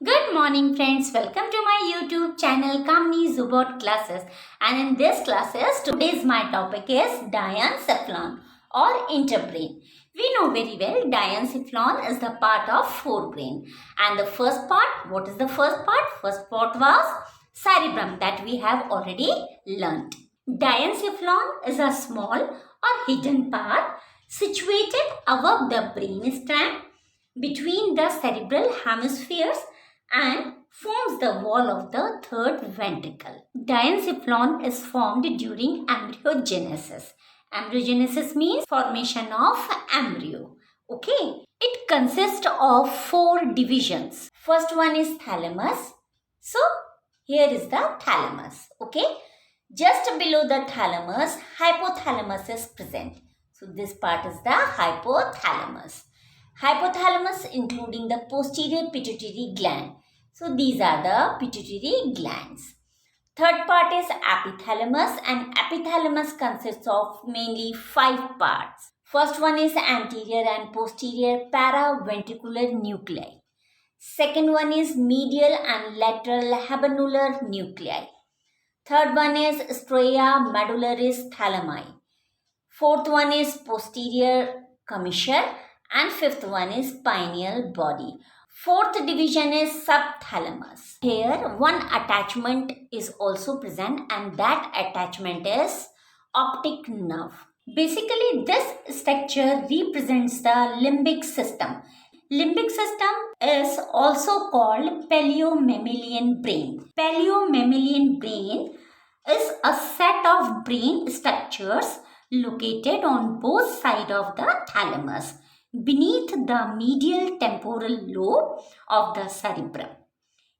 Good morning friends, welcome to my YouTube channel Kamni Zubot Classes, and in this classes today's my topic is diencephalon or interbrain. We know very well diencephalon is the part of forebrain, and the first part, what is the first part? First part was cerebrum that we have already learnt. Diencephalon is a small or hidden part situated above the brainstem between the cerebral hemispheres and forms the wall of the third ventricle. Diencephalon is formed during embryogenesis. Embryogenesis means formation of embryo. Okay. It consists of four divisions. First one is thalamus. So, here is the thalamus. Okay. Just below the thalamus, hypothalamus is present. So, this part is the hypothalamus. Hypothalamus including the posterior pituitary gland. So these are the pituitary glands. Third part is epithalamus, and epithalamus consists of mainly 5 parts. First one is anterior and posterior paraventricular nuclei. Second one is medial and lateral habenular nuclei. Third one is stria medullaris thalami. Fourth one is posterior commissure, and fifth one is pineal body. Fourth division is subthalamus. Here one attachment is also present, and that attachment is optic nerve. Basically this structure represents the limbic system. Limbic system is also called paleomammalian brain. Paleomammalian brain is a set of brain structures located on both sides of the thalamus beneath the medial temporal lobe of the cerebrum.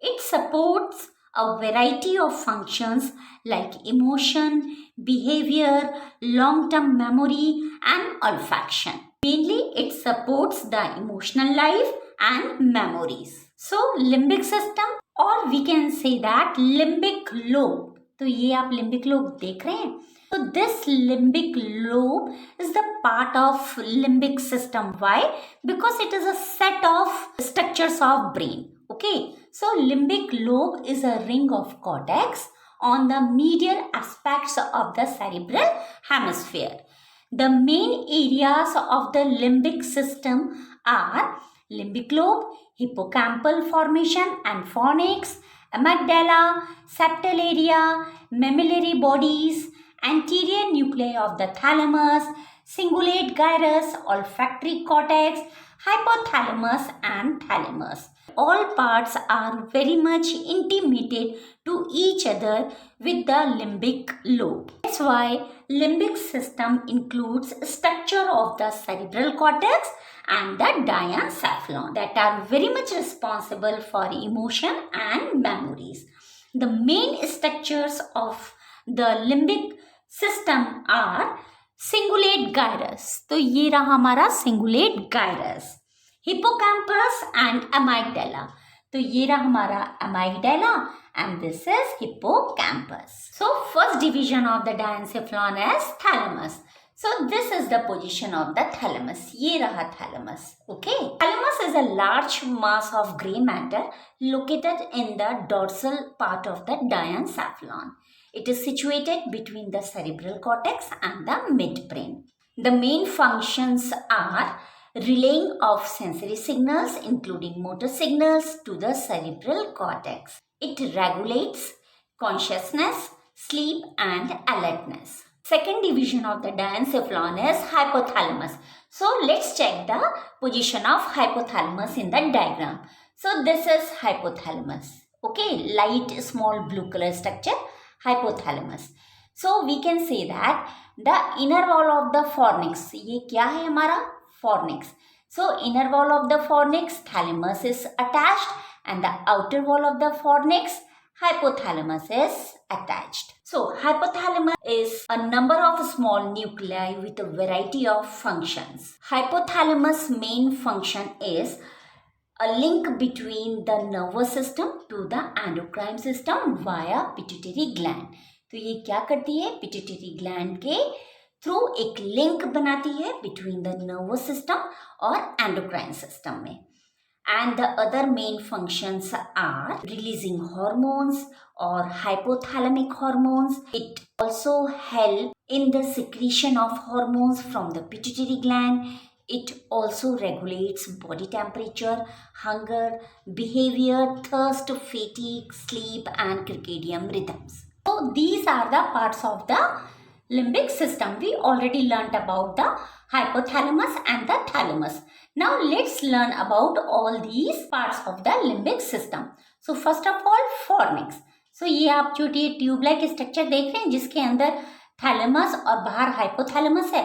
It supports a variety of functions like emotion, behavior, long-term memory, and olfaction. Mainly, it supports the emotional life and memories. So, limbic system, or we can say that limbic lobe. तो ये आप limbic lobe देख रहे हैं. So this limbic lobe is the part of limbic system. Why? Because it is a set of structures of brain. Okay. So limbic lobe is a ring of cortex on the medial aspects of the cerebral hemisphere. The main areas of the limbic system are limbic lobe, hippocampal formation and fornix, amygdala, septal area, mammillary bodies, anterior nuclei of the thalamus, cingulate gyrus, olfactory cortex, hypothalamus and thalamus. All parts are very much intimated to each other with the limbic lobe. That's why limbic system includes structure of the cerebral cortex and the diencephalon that are very much responsible for emotion and memories. The main structures of the limbic system are cingulate gyrus. तो ये रहा हमारा cingulate gyrus. Hippocampus and amygdala. तो ये रहा हमारा amygdala and this is hippocampus. So first division of the diencephalon is thalamus. So this is the position of the thalamus. ये रहा thalamus. Okay. Thalamus is a large mass of grey matter located in the dorsal part of the diencephalon. It is situated between the cerebral cortex and the midbrain. The main functions are relaying of sensory signals including motor signals to the cerebral cortex. It regulates consciousness, sleep and alertness. Second division of the diencephalon is hypothalamus. So let's check the position of hypothalamus in the diagram. So this is hypothalamus. Okay, light small blue color structure, hypothalamus. So we can say that the inner wall of the fornix, ये क्या है हमारा fornix. So inner wall of the fornix, thalamus is attached, and the outer wall of the fornix, hypothalamus is attached. So hypothalamus is a number of small nuclei with a variety of functions. Hypothalamus main function is a link between the nervous system to the endocrine system via pituitary gland. तो ये क्या करती है? Pituitary gland के through एक link बनाती है between the nervous system और एंडोक्राइन सिस्टम में. and the other main functions are releasing hormones or hypothalamic hormones. It also helps in the secretion of hormones from the pituitary gland. It also regulates body temperature, hunger, behavior, thirst, fatigue, sleep, and circadian rhythms. So these are the parts of the limbic system. We already learnt about the hypothalamus and the thalamus. Now let's learn about all these parts of the limbic system. So first of all, fornix. So ये आप जो ये tube like structure देख रहे हैं जिसके अंदर thalamus और बाहर हाइपोथैलेमस है,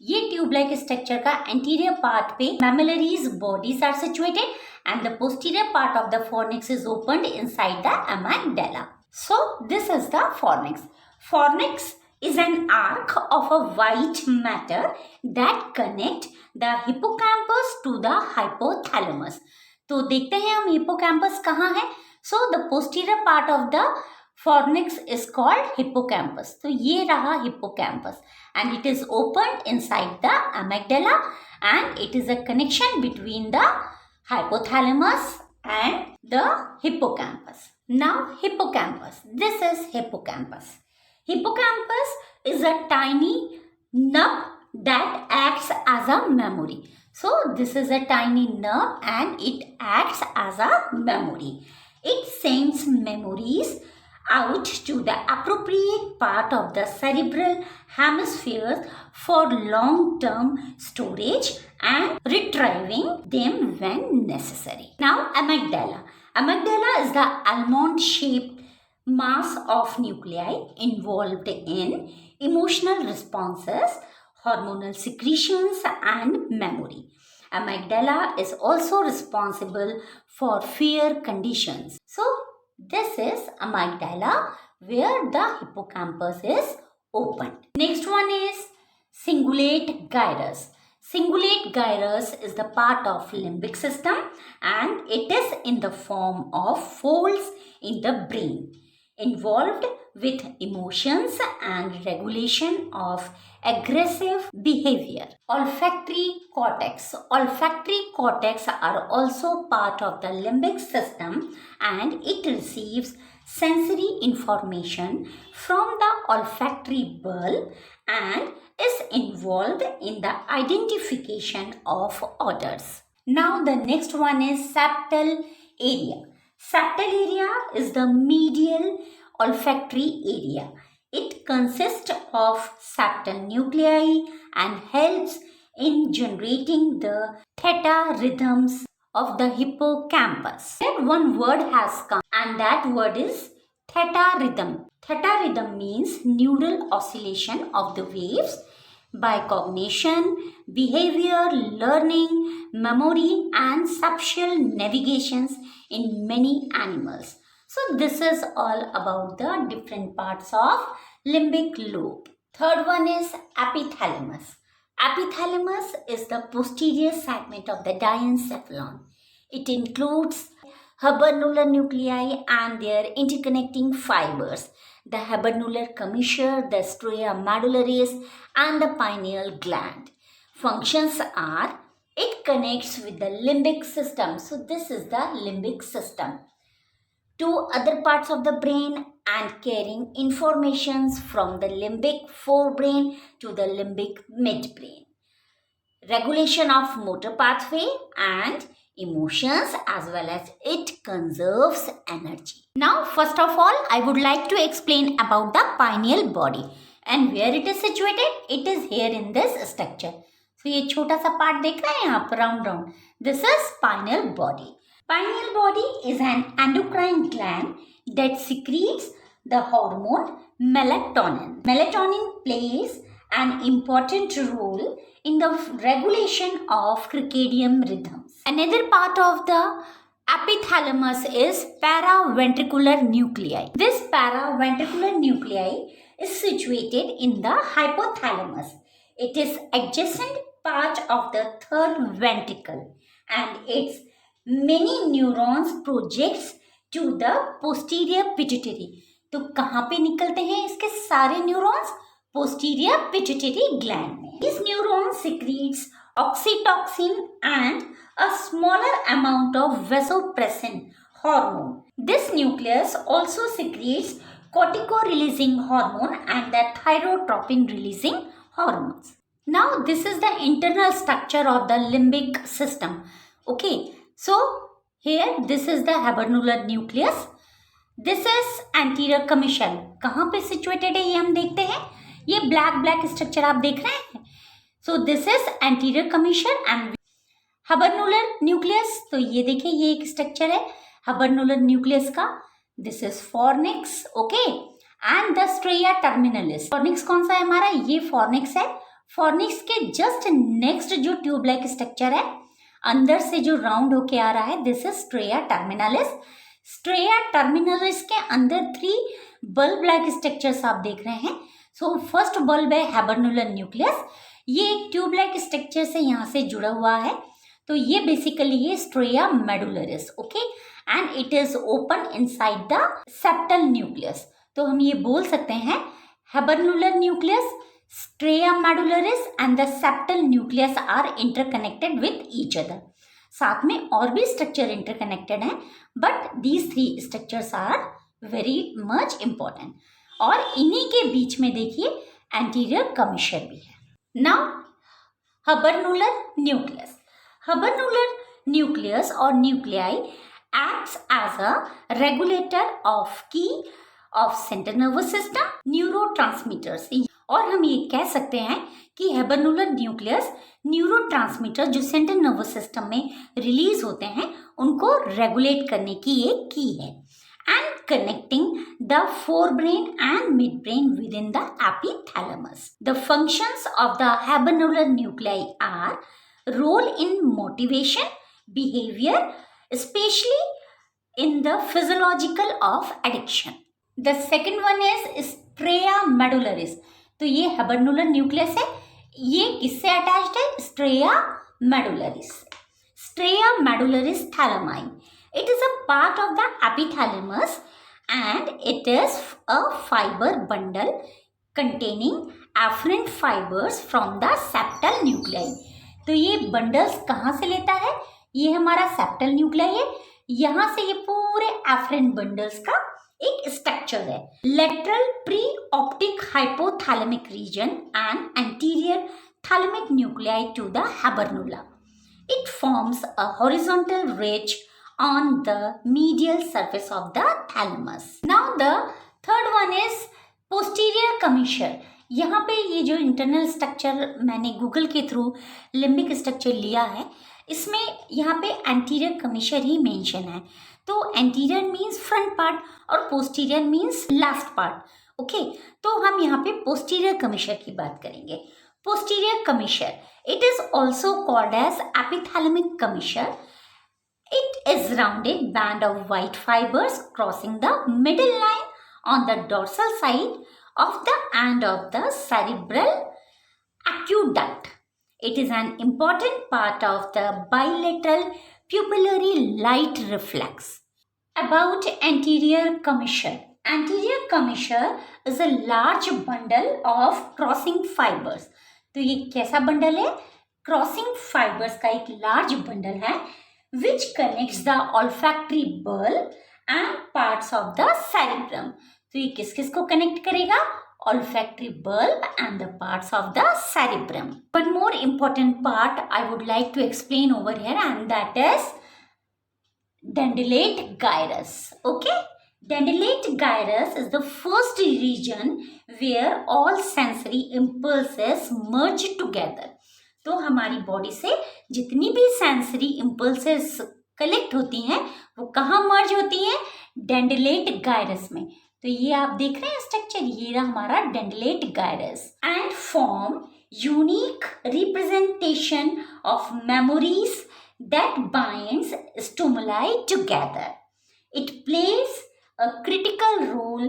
ये ट्यूब लाइक स्ट्रक्चर का एंटीरियर पार्ट पे mammillary bodies are situated and the posterior part of the fornix is opened inside the amygdala. So this is the fornix. Fornix is an arc of a white matter that connect the hippocampus to the hypothalamus. तो देखते हैं हम hippocampus कहाँ है. So the posterior part of the fornix is called hippocampus. तो ये रहा hippocampus and it is opened inside the amygdala and it is a connection between the hypothalamus and the hippocampus. Now hippocampus. This is hippocampus. Hippocampus is a tiny nerve that acts as a memory. So this is a tiny nerve and it acts as a memory. It sends memories out to the appropriate part of the cerebral hemisphere for long-term storage and retrieving them when necessary. Now amygdala. Amygdala is the almond-shaped mass of nuclei involved in emotional responses, hormonal secretions, and memory. Amygdala is also responsible for fear conditions. So, this is amygdala where the hippocampus is opened. Next one is cingulate gyrus. Cingulate gyrus is the part of limbic system and it is in the form of folds in the brain, involved with emotions and regulation of aggressive behavior. Olfactory cortex. Olfactory cortex are also part of the limbic system and it receives sensory information from the olfactory bulb and is involved in the identification of odors. Now the next one is septal area. Septal area is the medial olfactory area. It consists of septal nuclei and helps in generating the theta rhythms of the hippocampus. Here one word has come and that word is theta rhythm. Theta rhythm means neural oscillation of the waves by cognition, behavior, learning, memory and subtle navigations in many animals. So this is all about the different parts of limbic lobe. Third one is epithalamus. Epithalamus is the posterior segment of the diencephalon. It includes habernular nuclei and their interconnecting fibers, the habernular commissure, the stria medullaris and the pineal gland. Functions are, it connects with the limbic system. So this is the limbic system to other parts of the brain and carrying informations from the limbic forebrain to the limbic midbrain. Regulation of motor pathway and emotions as well as it conserves energy. Now first of all I would like to explain about the pineal body and where it is situated. It is here in this structure. So ये छोटा सा part देख रहे हैं यहाँ पर round round. This is pineal body. Pineal body is an endocrine gland that secretes the hormone melatonin. Melatonin plays an important role in the regulation of circadian rhythms. Another part of the epithalamus is paraventricular nuclei. This paraventricular nuclei is situated in the hypothalamus. It is adjacent part of the third ventricle and its many neurons projects to the posterior pituitary. तो कहाँ पे निकलते हैं इसके सारे neurons? Posterior pituitary gland में. These neurons secretes oxytocin, and a smaller amount of vasopressin hormone. This nucleus also secretes cortico-releasing hormone and the thyrotropin-releasing hormones. Now, this is the internal structure of the limbic system. Okay, so here this is the habernular nucleus. This is anterior commissure. कहाँ पे situated है ये हम देखते हैं. ये black structure आप देख रहे हैं. So this is anterior commissure and habernular nucleus. तो ये देखिए ये एक structure है habernular nucleus का. This is fornix. Okay, and the stria terminalis. Fornix कौन सा है हमारा? ये fornix है. फॉर्निक्स के जस्ट नेक्स्ट जो ट्यूब लाइक स्ट्रक्चर है अंदर से जो राउंड होके आ रहा है, दिस इज स्ट्रेया टर्मिनलिस. स्ट्रेया टर्मिनलिस के अंदर 3 बल्ब लाइक स्ट्रक्चर्स आप देख रहे हैं. सो फर्स्ट बल्ब है हैबरनुलर न्यूक्लियस. ये एक ट्यूब लाइक स्ट्रक्चर से यहाँ से जुड़ा हुआ है. तो ये बेसिकली ये stria medullaris. Okay, and it is open inside the septal nucleus. तो हम ये बोल सकते हैं habenular nucleus, stria medullaris and the septal nucleus are interconnected with each other. साथ में और भी स्ट्रक्चर इंटरकनेक्टेड हैं, but these 3 structures are very much important. और इन्हीं के बीच में देखिए एंटीरियर कमिश्चर भी है. Now habenular nucleus. Habenular nucleus और nuclei acts as a regulator of key of central nervous system neurotransmitters. और हम ये कह सकते हैं कि हैबरनुलर न्यूक्लियस न्यूरोट्रांसमीटर जो सेंट्रल नर्वस सिस्टम में रिलीज होते हैं उनको रेगुलेट करने की एक की है, and connecting the forebrain and midbrain within the epithalamus. The functions of the habenular nuclei are role in motivation, behaviour, specially in the physiological of addiction. The second one is stria medullaris. तो ये habenular nucleus है. ये किससे attached है? Stria medullaris. Stria medullaris थैलेमाई. It is a part of the epithalamus and it is a fibre bundle containing efferent fibres from the septal nuclei. तो ये bundles कहाँ से लेता है? ये हमारा सेप्टल न्यूक्लियाई है. यहाँ से ये पूरे एफरेंट बंडल्स का एक स्ट्रक्चर है. Lateral preoptic hypothalamic region and anterior thalamic nuclei to the habenula. It forms a horizontal ridge on the medial surface of the thalamus. Now the third one is posterior commissure. यहाँ पे ये जो internal structure मैंने Google के through limbic structure लिया है, इसमें यहाँ पे एंटीरियर कमिश्चर ही मेंशन है. तो एंटीरियर मीन्स फ्रंट पार्ट और posterior means last part. Okay, तो हम यहाँ पे पोस्टीरियर कमिश्चर की बात करेंगे. Posterior commissure, it is also called as epithalamic commissure. It is rounded band of white fibres crossing the middle line on the dorsal side of the end of the cerebral aqueduct. It is an important part of the bilateral pupillary light reflex. About anterior commissure. Anterior commissure is a large bundle of crossing fibers. तो ये कैसा bundle है? Crossing fibers का एक large bundle है which connects the olfactory bulb and parts of the cerebrum. तो ये किस किस को कनेक्ट करेगा? olfactory bulb and the parts of the cerebrum. One more important part I would like to explain over here, and that is dendrite gyrus. Okay, dendrite gyrus is the first region where all sensory impulses merge together. तो हमारी body से जितनी भी sensory impulses collect होती हैं वो कहाँ मर्ज होती हैं? डेंड्रेट गायरस में. तो ये आप देख रहे हैं स्ट्रक्चर, ये रहा हमारा dentate gyrus. And form unique representation of memories that binds stimuli together. It plays a critical role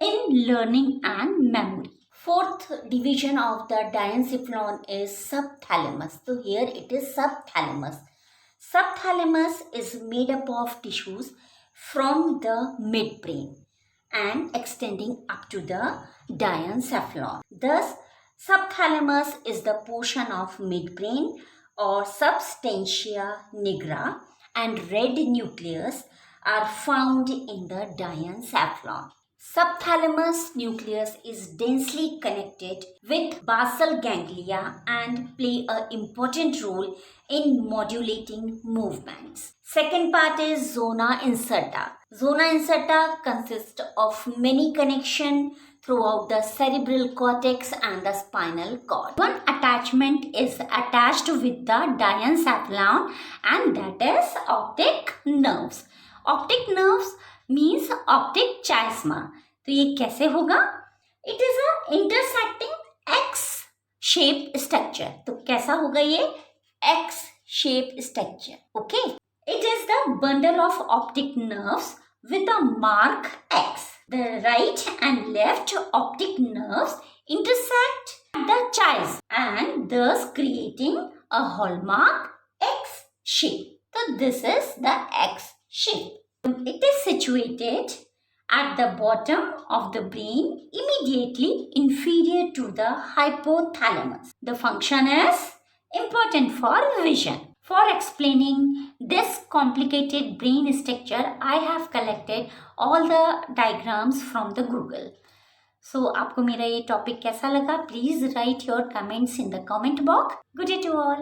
in learning and memory. Fourth division of the diencephalon is subthalamus. So here it is subthalamus. Subthalamus is made up of tissues from the midbrain and extending up to the diencephalon. Thus, subthalamus is the portion of midbrain or substantia nigra and red nucleus are found in the diencephalon. Subthalamus nucleus is densely connected with basal ganglia and play an important role in modulating movements. Second part is zona incerta. Zona incerta consists of many connections throughout the cerebral cortex and the spinal cord. One attachment is attached with the diencephalon and that is optic nerves. Optic nerves means optic chiasma. तो ये कैसे होगा? It is a intersecting X shaped structure. तो कैसा होगा ये? X shaped structure. Okay. It is the bundle of optic nerves with a mark X. The right and left optic nerves intersect at the chiasm and thus creating a hallmark X shape. So this is the X shape. It is situated at the bottom of the brain immediately inferior to the hypothalamus. The function is important for vision. For explaining this complicated brain structure, I have collected all the diagrams from the Google. So, आपको मेरा ये topic कैसा लगा? Please write your comments in the comment box. Good day to all.